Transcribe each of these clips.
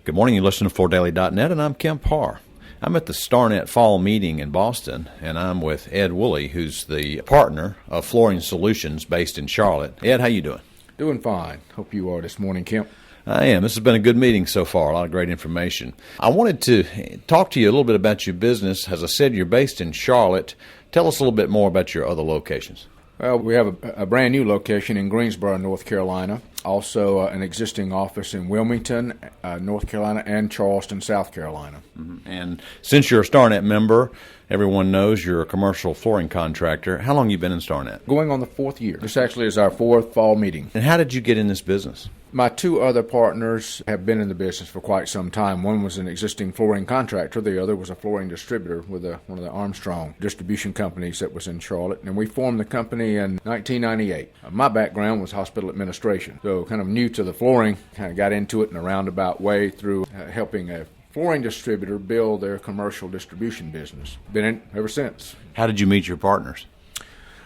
Good morning. You listen to FloorDaily.net, and I'm Kemp Harr. I'm at the Starnet fall meeting in Boston, and I'm with Ed Woolley, who's the partner of Flooring Solutions based in Charlotte. Ed, how you doing? Doing fine. Hope you are this morning, Kemp. I am. This has been a good meeting so far. A lot of great information. I wanted to talk to you a little bit about your business. As I said, you're based in Charlotte. Tell us a little bit more about your other locations. Well, we have a brand new location in Greensboro, North Carolina. Also, an existing office in Wilmington, North Carolina, and Charleston, South Carolina. Mm-hmm. And since you're a Starnet member, everyone knows you're a commercial flooring contractor. How long have you been in Starnet? Going on the fourth year. This actually is our fourth fall meeting. And how did you get in this business? My two other partners have been in the business for quite some time. One was an existing flooring contractor. The other was a flooring distributor with one of the Armstrong distribution companies that was in Charlotte. And we formed the company in 1998. My background was hospital administration, so kind of new to the flooring. Kind of got into it in a roundabout way through helping a flooring distributor build their commercial distribution business. Been in ever since. How did you meet your partners?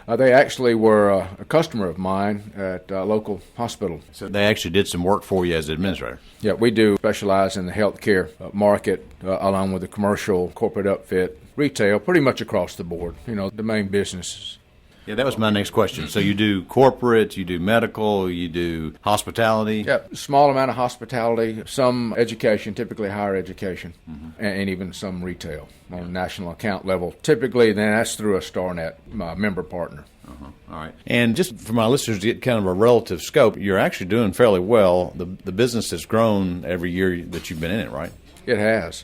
They actually were a customer of mine at a local hospital. So they actually did some work for you as an administrator? Yeah, we do specialize in the healthcare market along with the commercial, corporate upfit, retail, pretty much across the board, the main businesses. Yeah, that was my next question. So you do corporate, you do medical, you do hospitality? Yeah, small amount of hospitality, some education, typically higher education, and even some retail on a national account level. Typically, then that's through a Starnet member partner. All right. And just for my listeners to get kind of a relative scope, you're actually doing fairly well. The business has grown every year that you've been in it, right? It has.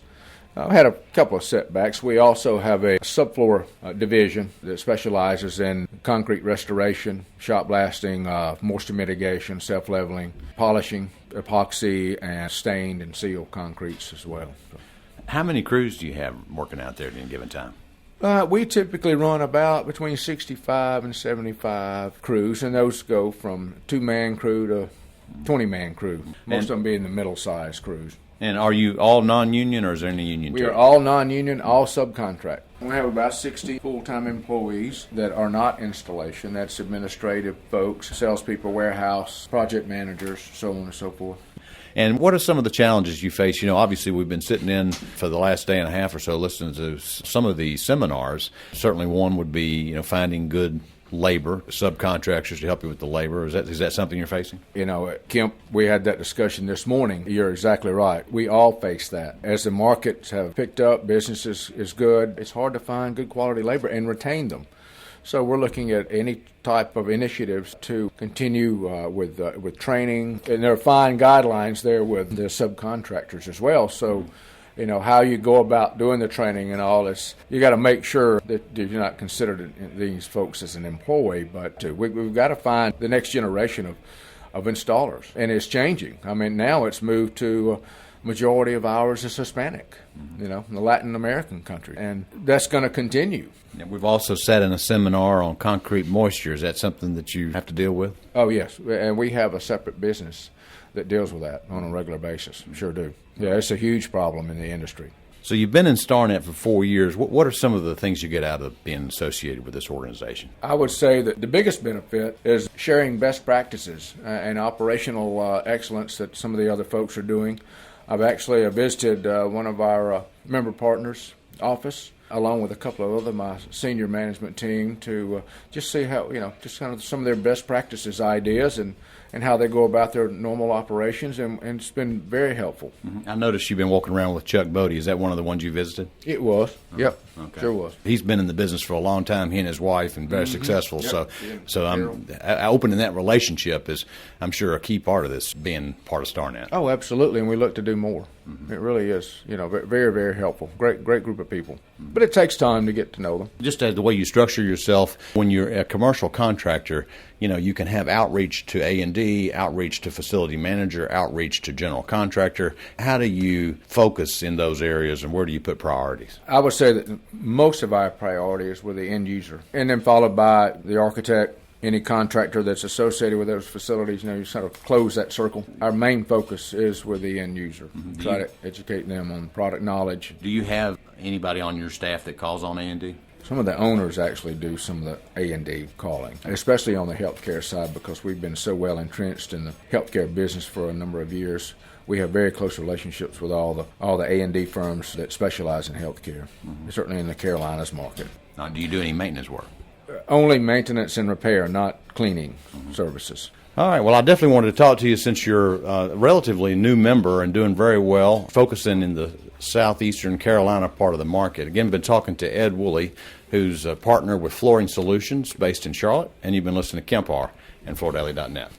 I've had a couple of setbacks. We also have a subfloor division that specializes in concrete restoration, shot blasting, moisture mitigation, self-leveling, polishing, epoxy, and stained and sealed concretes as well. How many crews do you have working out there at any given time? We typically run about between 65 and 75 crews, and those go from 2-man crew to 20-man crew, most of them being the middle-sized crews. And are you all non-union, or is there any union? We are all non-union, all subcontract. We have about 60 full-time employees that are not installation. That's administrative folks, salespeople, warehouse, project managers, so on and so forth. And what are some of the challenges you face? Obviously we've been sitting in for the last day and a half or so listening to some of the seminars. Certainly one would be, finding good labor, subcontractors to help you with the labor. Is that something you're facing? Kemp, we had that discussion this morning. You're exactly right. We all face that. As the markets have picked up, business is good, it's hard to find good quality labor and retain them. So we're looking at any type of initiatives to continue with training. And there are fine guidelines there with the subcontractors as well. So how you go about doing the training and all this, you got to make sure that you're not considered these folks as an employee, but we've got to find the next generation of installers, and it's changing. I mean, now it's moved to majority of ours is Hispanic, in the Latin American country, and that's going to continue. And we've also sat in a seminar on concrete moisture. Is that something that you have to deal with? Oh, yes, and we have a separate business that deals with that on a regular basis. Sure do. Yeah, it's a huge problem in the industry. So you've been in Starnet for 4 years. What are some of the things you get out of being associated with this organization? I would say that the biggest benefit is sharing best practices and operational excellence that some of the other folks are doing. I've actually visited one of our member partners' office, along with a couple of other my senior management team, to just see how, just kind of some of their best practices, ideas, and how they go about their normal operations, and it's been very helpful. I noticed you've been walking around with Chuck Bodie. Is that one of the ones you visited? It was. Yep. Okay. Sure was. He's been in the business for a long time, he and his wife, and very successful. Yep. So I'm opening that relationship is, I'm sure, a key part of this, being part of Starnet. Oh, absolutely, and we look to do more. It really is, very, very helpful. Great group of people. But it takes time to get to know them. Just as the way you structure yourself, when you're a commercial contractor, you can have outreach to A&D, outreach to facility manager, outreach to general contractor. How do you focus in those areas, and where do you put priorities? I would say that most of our priority is with the end user, and then followed by the architect, any contractor that's associated with those facilities. You sort of close that circle. Our main focus is with the end user. Try to educate them on product knowledge. Do you have anybody on your staff that calls on A&D? Some of the owners actually do some of the A&D calling, especially on the healthcare side, because we've been so well entrenched in the healthcare business for a number of years. We have very close relationships with all the A&D firms that specialize in healthcare, certainly in the Carolinas market. Now, do you do any maintenance work? Only maintenance and repair, not cleaning services. All right. Well, I definitely wanted to talk to you since you're a relatively new member and doing very well, focusing in the southeastern Carolina part of the market. Again, been talking to Ed Woolley, who's a partner with Flooring Solutions based in Charlotte, and you've been listening to Kemp Harr and FloorDaily.net.